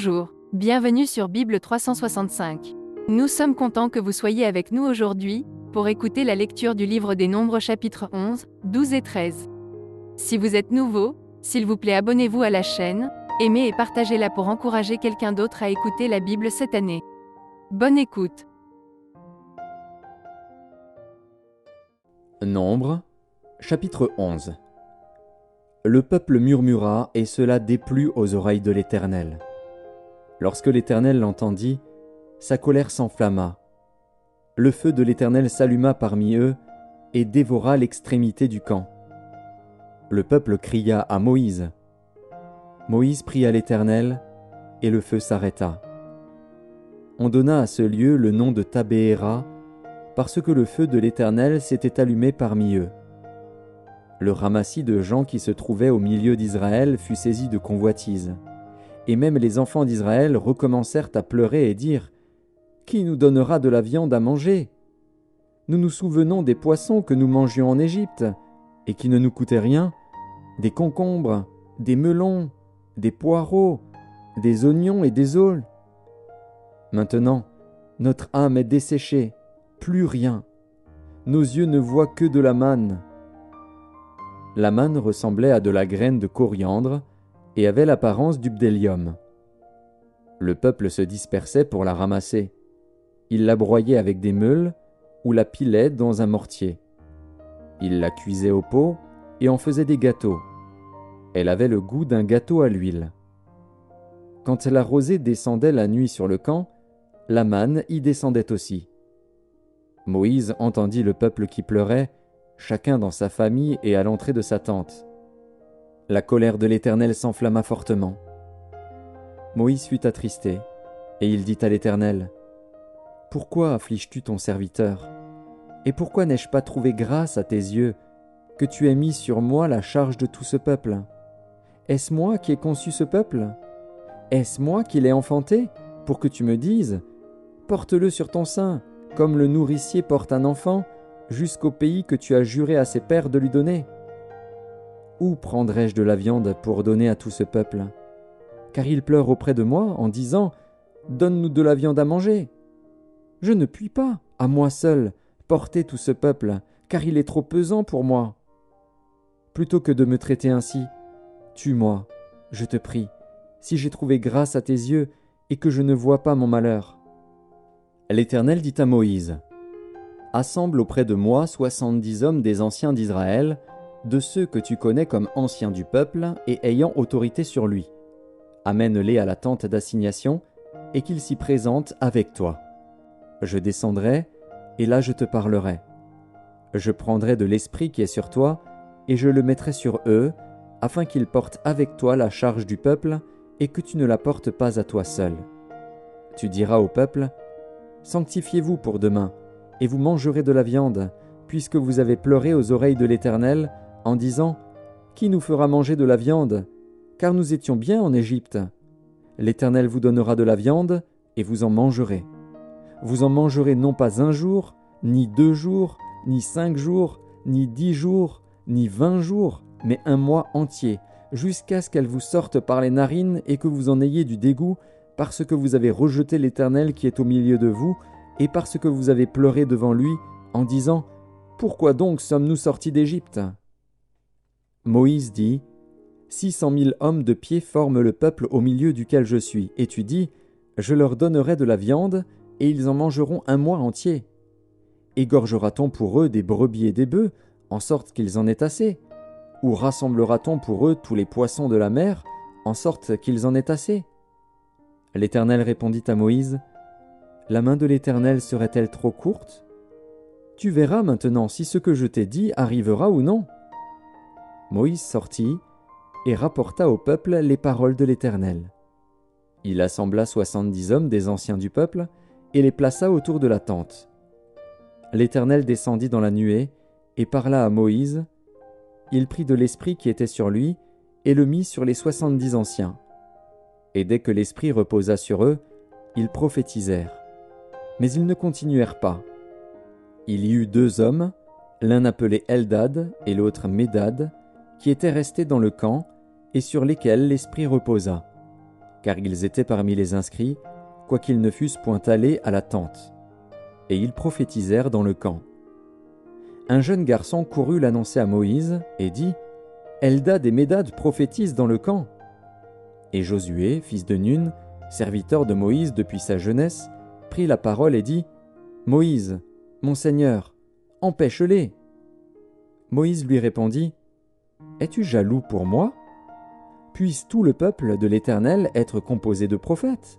Bonjour, bienvenue sur Bible 365. Nous sommes contents que vous soyez avec nous aujourd'hui, pour écouter la lecture du livre des Nombres chapitres 11, 12 et 13. Si vous êtes nouveau, s'il vous plaît abonnez-vous à la chaîne, aimez et partagez-la pour encourager quelqu'un d'autre à écouter la Bible cette année. Bonne écoute. Nombres, chapitre 11. Le peuple murmura, et cela déplut aux oreilles de l'Éternel. Lorsque l'Éternel l'entendit, sa colère s'enflamma. Le feu de l'Éternel s'alluma parmi eux, et dévora l'extrémité du camp. Le peuple cria à Moïse. Moïse pria l'Éternel, et le feu s'arrêta. On donna à ce lieu le nom de Tabéhéra, parce que le feu de l'Éternel s'était allumé parmi eux. Le ramassis de gens qui se trouvaient au milieu d'Israël fut saisi de convoitise, et même les enfants d'Israël recommencèrent à pleurer et dire « Qui nous donnera de la viande à manger ? Nous nous souvenons des poissons que nous mangions en Égypte, et qui ne nous coûtaient rien, des concombres, des melons, des poireaux, des oignons et des aules. Maintenant, notre âme est desséchée, plus rien. Nos yeux ne voient que de la manne. » La manne ressemblait à de la graine de coriandre et avait l'apparence du bdellium. Le peuple se dispersait pour la ramasser. Il la broyait avec des meules ou la pilait dans un mortier. Il la cuisait au pot et en faisait des gâteaux. Elle avait le goût d'un gâteau à l'huile. Quand la rosée descendait la nuit sur le camp, la manne y descendait aussi. Moïse entendit le peuple qui pleurait, chacun dans sa famille et à l'entrée de sa tente. La colère de l'Éternel s'enflamma fortement. Moïse fut attristé, et il dit à l'Éternel, « Pourquoi affliges-tu ton serviteur ? Et pourquoi n'ai-je pas trouvé grâce à tes yeux, que tu aies mis sur moi la charge de tout ce peuple ? Est-ce moi qui ai conçu ce peuple ? Est-ce moi qui l'ai enfanté, pour que tu me dises, « Porte-le sur ton sein, comme le nourricier porte un enfant, jusqu'au pays que tu as juré à ses pères de lui donner ? Où prendrai-je de la viande pour donner à tout ce peuple ? Car ils pleurent auprès de moi en disant, « Donne-nous de la viande à manger. » Je ne puis pas, à moi seul, porter tout ce peuple, car il est trop pesant pour moi. Plutôt que de me traiter ainsi, tue-moi, je te prie, si j'ai trouvé grâce à tes yeux et que je ne vois pas mon malheur. L'Éternel dit à Moïse, « Assemble auprès de moi 70 hommes des anciens d'Israël, de ceux que tu connais comme anciens du peuple et ayant autorité sur lui. Amène-les à la tente d'assignation, et qu'ils s'y présentent avec toi. Je descendrai, et là je te parlerai. Je prendrai de l'esprit qui est sur toi, et je le mettrai sur eux, afin qu'ils portent avec toi la charge du peuple, et que tu ne la portes pas à toi seul. Tu diras au peuple, « Sanctifiez-vous pour demain, et vous mangerez de la viande, puisque vous avez pleuré aux oreilles de l'Éternel, en disant, « Qui nous fera manger de la viande ? Car nous étions bien en Égypte. » L'Éternel vous donnera de la viande, et vous en mangerez. Vous en mangerez non pas 1 jour, ni 2 jours, ni 5 jours, ni 10 jours, ni 20 jours, mais 1 mois entier, jusqu'à ce qu'elle vous sorte par les narines et que vous en ayez du dégoût, parce que vous avez rejeté l'Éternel qui est au milieu de vous, et parce que vous avez pleuré devant lui, en disant, « Pourquoi donc sommes-nous sortis d'Égypte ?» Moïse dit, « 600 000 hommes de pied forment le peuple au milieu duquel je suis, et tu dis, « Je leur donnerai de la viande, et ils en mangeront 1 mois entier. Égorgera-t-on pour eux des brebis et des bœufs, en sorte qu'ils en aient assez ? Ou rassemblera-t-on pour eux tous les poissons de la mer, en sorte qu'ils en aient assez ?» L'Éternel répondit à Moïse, « La main de l'Éternel serait-elle trop courte ? Tu verras maintenant si ce que je t'ai dit arrivera ou non. » Moïse sortit et rapporta au peuple les paroles de l'Éternel. Il assembla 70 hommes des anciens du peuple et les plaça autour de la tente. L'Éternel descendit dans la nuée et parla à Moïse. Il prit de l'esprit qui était sur lui et le mit sur les 70 anciens. Et dès que l'esprit reposa sur eux, ils prophétisèrent. Mais ils ne continuèrent pas. Il y eut 2 hommes, l'un appelé Eldad et l'autre Médad, qui étaient restés dans le camp et sur lesquels l'esprit reposa. car ils étaient parmi les inscrits, quoiqu'ils ne fussent point allés à la tente. Et ils prophétisèrent dans le camp. Un jeune garçon courut l'annoncer à Moïse et dit « Eldad et Médad prophétisent dans le camp. » Et Josué, fils de Nun, serviteur de Moïse depuis sa jeunesse, prit la parole et dit « Moïse, mon Seigneur, empêche-les. » Moïse lui répondit « Es-tu jaloux pour moi ? Puisse tout le peuple de l'Éternel être composé de prophètes,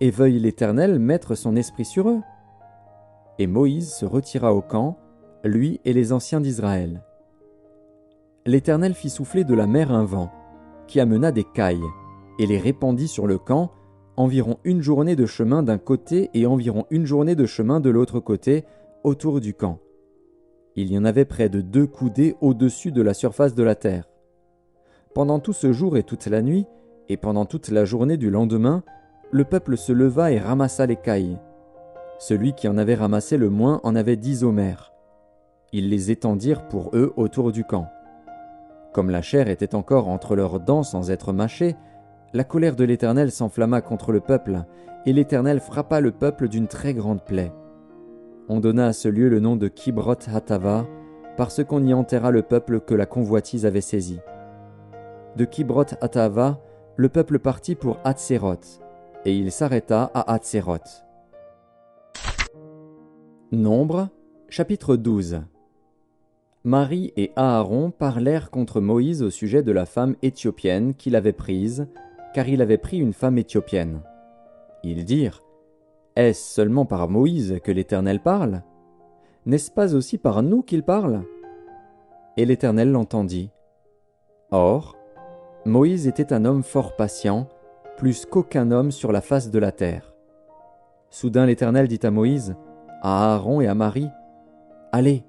et veuille l'Éternel mettre son esprit sur eux. » Et Moïse se retira au camp, lui et les anciens d'Israël. L'Éternel fit souffler de la mer un vent, qui amena des cailles, et les répandit sur le camp, environ une journée de chemin d'un côté et environ une journée de chemin de l'autre côté, autour du camp. Il y en avait près de 2 coudées au-dessus de la surface de la terre. Pendant tout ce jour et toute la nuit, et pendant toute la journée du lendemain, le peuple se leva et ramassa les cailles. Celui qui en avait ramassé le moins en avait 10 omers. Ils les étendirent pour eux autour du camp. Comme la chair était encore entre leurs dents sans être mâchée, la colère de l'Éternel s'enflamma contre le peuple, et l'Éternel frappa le peuple d'une très grande plaie. On donna à ce lieu le nom de Kibroth Hattava, parce qu'on y enterra le peuple que la convoitise avait saisi. De Kibroth Hattava, le peuple partit pour Hatséroth, et il s'arrêta à Hatséroth. Nombre, chapitre 12. Marie et Aaron parlèrent contre Moïse au sujet de la femme éthiopienne qu'il avait prise, car il avait pris une femme éthiopienne. Ils dirent « Est-ce seulement par Moïse que l'Éternel parle ? N'est-ce pas aussi par nous qu'il parle ?» Et l'Éternel l'entendit. Or, Moïse était un homme fort patient, plus qu'aucun homme sur la face de la terre. Soudain l'Éternel dit à Moïse, à Aaron et à Marie, « Allez,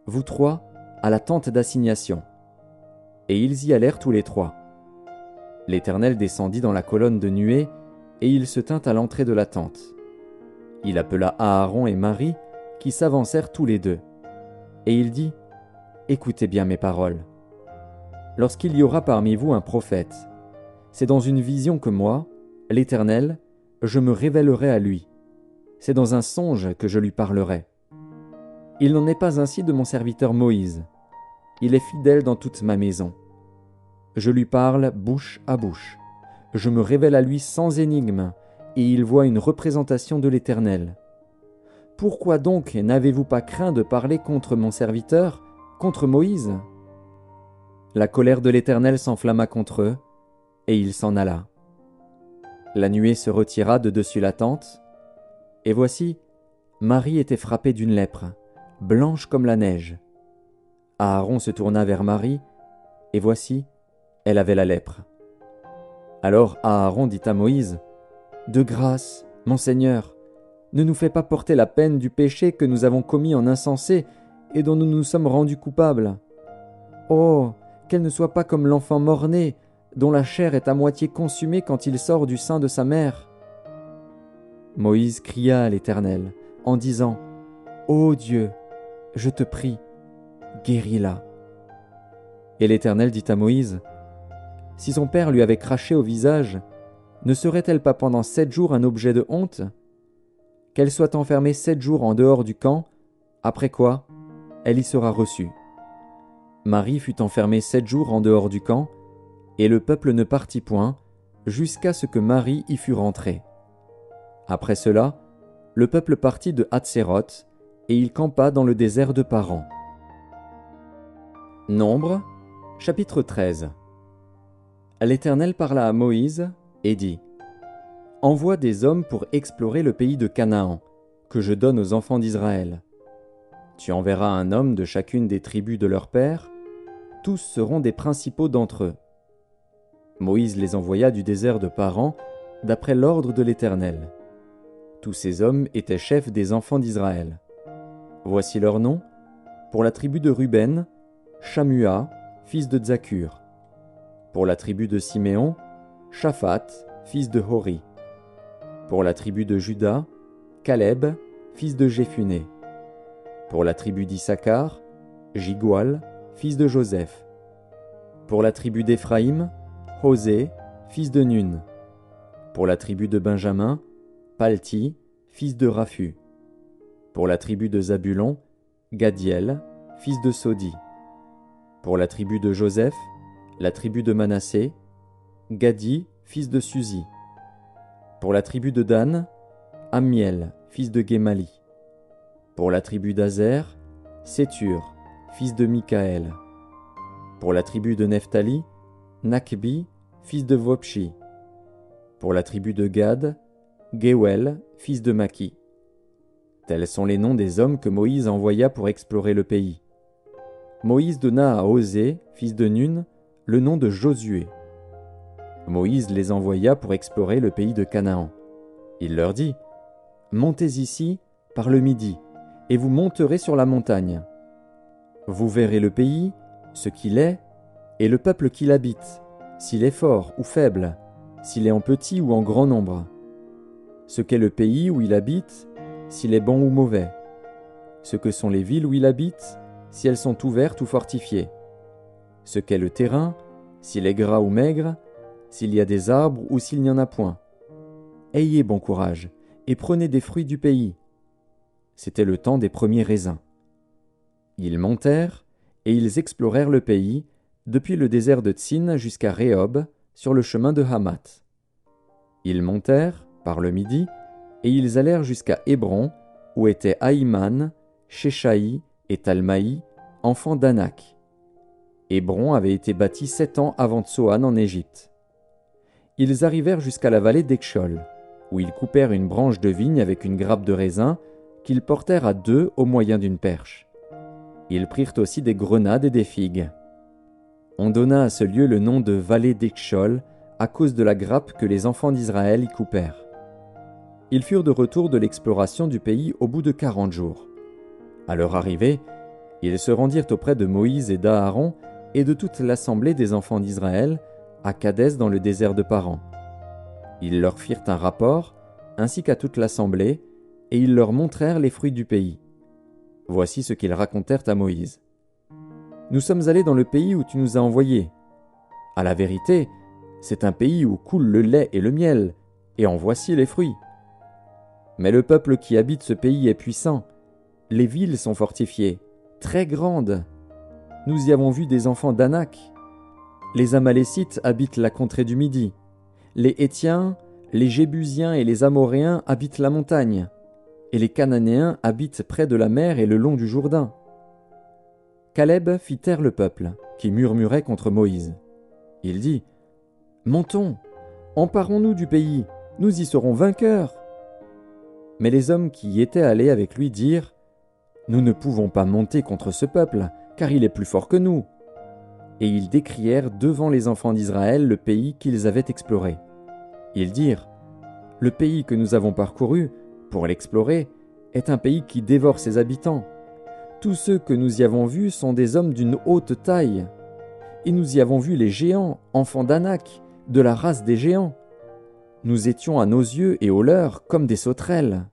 vous 3, à la tente d'assignation. » Et ils y allèrent tous les 3. L'Éternel descendit dans la colonne de nuée, et il se tint à l'entrée de la tente. Il appela Aaron et Marie, qui s'avancèrent tous les 2. Et il dit, « Écoutez bien mes paroles. Lorsqu'il y aura parmi vous un prophète, c'est dans une vision que moi, l'Éternel, je me révélerai à lui. C'est dans un songe que je lui parlerai. Il n'en est pas ainsi de mon serviteur Moïse. Il est fidèle dans toute ma maison. Je lui parle bouche à bouche. Je me révèle à lui sans énigme, et il voit une représentation de l'Éternel. Pourquoi donc n'avez-vous pas craint de parler contre mon serviteur, contre Moïse ? » La colère de l'Éternel s'enflamma contre eux, et il s'en alla. La nuée se retira de dessus la tente, et voici, Marie était frappée d'une lèpre, blanche comme la neige. Aaron se tourna vers Marie, et voici, elle avait la lèpre. Alors Aaron dit à Moïse, « De grâce, mon Seigneur, ne nous fais pas porter la peine du péché que nous avons commis en insensé et dont nous nous sommes rendus coupables. Oh, qu'elle ne soit pas comme l'enfant mort-né, dont la chair est à moitié consumée quand il sort du sein de sa mère. » Moïse cria à l'Éternel, en disant, « Ô Dieu, je te prie, guéris-la. » Et l'Éternel dit à Moïse, « Si son père lui avait craché au visage, ne serait-elle pas pendant 7 jours un objet de honte ? Qu'elle soit enfermée 7 jours en dehors du camp, après quoi, elle y sera reçue. » Marie fut enfermée 7 jours en dehors du camp, et le peuple ne partit point, jusqu'à ce que Marie y fût rentrée. Après cela, le peuple partit de Hatséroth, et il campa dans le désert de Paran. Nombre, chapitre 13. L'Éternel parla à Moïse et dit, « Envoie des hommes pour explorer le pays de Canaan, que je donne aux enfants d'Israël. Tu enverras un homme de chacune des tribus de leur père, tous seront des principaux d'entre eux. » Moïse les envoya du désert de Paran, d'après l'ordre de l'Éternel. Tous ces hommes étaient chefs des enfants d'Israël. Voici leurs noms. Pour la tribu de Ruben, Shamua, fils de Zakur. Pour la tribu de Siméon, Shaphat, fils de Hori. Pour la tribu de Juda, Caleb, fils de Jéphuné. Pour la tribu d'Issachar, Jigual, fils de Joseph. Pour la tribu d'Éphraïm, Hosée, fils de Nun. Pour la tribu de Benjamin, Palti, fils de Raphu. Pour la tribu de Zabulon, Gadiel, fils de Sodi. Pour la tribu de Joseph, la tribu de Manassé, Gadi, fils de Suzi. Pour la tribu de Dan, Amiel, fils de Guémali. Pour la tribu d'Azer, Sétur, fils de Mikaël. Pour la tribu de Nephtali, Nakbi, fils de Vopshi. Pour la tribu de Gad, Géwel, fils de Maki. Tels sont les noms des hommes que Moïse envoya pour explorer le pays. Moïse donna à Osée, fils de Nun, le nom de Josué. Moïse les envoya pour explorer le pays de Canaan. Il leur dit : « Montez ici, par le midi, et vous monterez sur la montagne. Vous verrez le pays, ce qu'il est, et le peuple qui l'habite, s'il est fort ou faible, s'il est en petit ou en grand nombre. Ce qu'est le pays où il habite, s'il est bon ou mauvais. Ce que sont les villes où il habite, si elles sont ouvertes ou fortifiées. Ce qu'est le terrain, s'il est gras ou maigre, s'il y a des arbres ou s'il n'y en a point. Ayez bon courage, et prenez des fruits du pays. » C'était le temps des premiers raisins. Ils montèrent, et ils explorèrent le pays, depuis le désert de Tsin jusqu'à Rehob, sur le chemin de Hamath. Ils montèrent, par le midi, et ils allèrent jusqu'à Hébron, où étaient Ahiman, Shéshaï et Talmaï, enfants d'Anak. Hébron avait été bâti 7 ans avant Tsoan en Égypte. Ils arrivèrent jusqu'à la vallée d'Ekshol, où ils coupèrent une branche de vigne avec une grappe de raisin qu'ils portèrent à 2 au moyen d'une perche. Ils prirent aussi des grenades et des figues. On donna à ce lieu le nom de vallée d'Ekshol à cause de la grappe que les enfants d'Israël y coupèrent. Ils furent de retour de l'exploration du pays au bout de 40 jours. À leur arrivée, ils se rendirent auprès de Moïse et d'Aaron et de toute l'assemblée des enfants d'Israël à Kadès dans le désert de Paran. Ils leur firent un rapport, ainsi qu'à toute l'assemblée, et ils leur montrèrent les fruits du pays. Voici ce qu'ils racontèrent à Moïse. « Nous sommes allés dans le pays où tu nous as envoyés. À la vérité, c'est un pays où coule le lait et le miel, et en voici les fruits. Mais le peuple qui habite ce pays est puissant. Les villes sont fortifiées, très grandes. Nous y avons vu des enfants d'Anak. Les Amalécites habitent la contrée du Midi. Les Hétiens, les Jébusiens et les Amoréens habitent la montagne. Et les Cananéens habitent près de la mer et le long du Jourdain. » Caleb fit taire le peuple, qui murmurait contre Moïse. Il dit : « Montons, emparons-nous du pays, nous y serons vainqueurs. » Mais les hommes qui y étaient allés avec lui dirent : « Nous ne pouvons pas monter contre ce peuple, car il est plus fort que nous. » Et ils décrièrent devant les enfants d'Israël le pays qu'ils avaient exploré. Ils dirent : « Le pays que nous avons parcouru, pour l'explorer, est un pays qui dévore ses habitants. Tous ceux que nous y avons vus sont des hommes d'une haute taille. Et nous y avons vu les géants, enfants d'Anak, de la race des géants. Nous étions à nos yeux et aux leurs comme des sauterelles.